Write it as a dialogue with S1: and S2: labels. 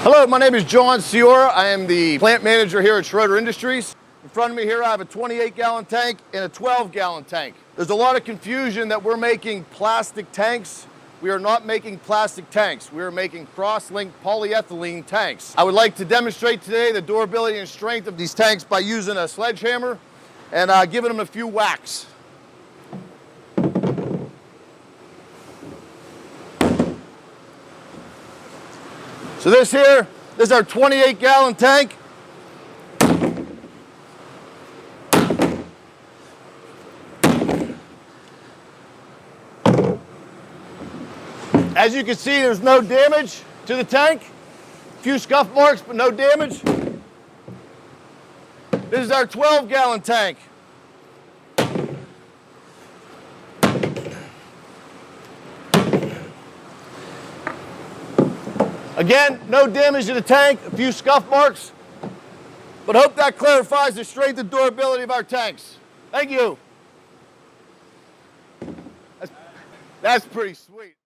S1: Hello, my name is Ciora. I am the plant manager here at Schroeder Industries. In front of me here I have a 28-gallon tank and a 12-gallon tank. There's a lot of confusion that we're making plastic tanks. We are not making plastic tanks. We are making cross-linked polyethylene tanks. I would like to demonstrate today the durability and strength of these tanks by using a sledgehammer and giving them a few whacks. So this is our 28-gallon tank. As you can see, there's no damage to the tank. A few scuff marks, but no damage. This is our 12-gallon tank. Again, no damage to the tank, a few scuff marks, but hope that clarifies the strength and durability of our tanks. Thank you. That's pretty sweet.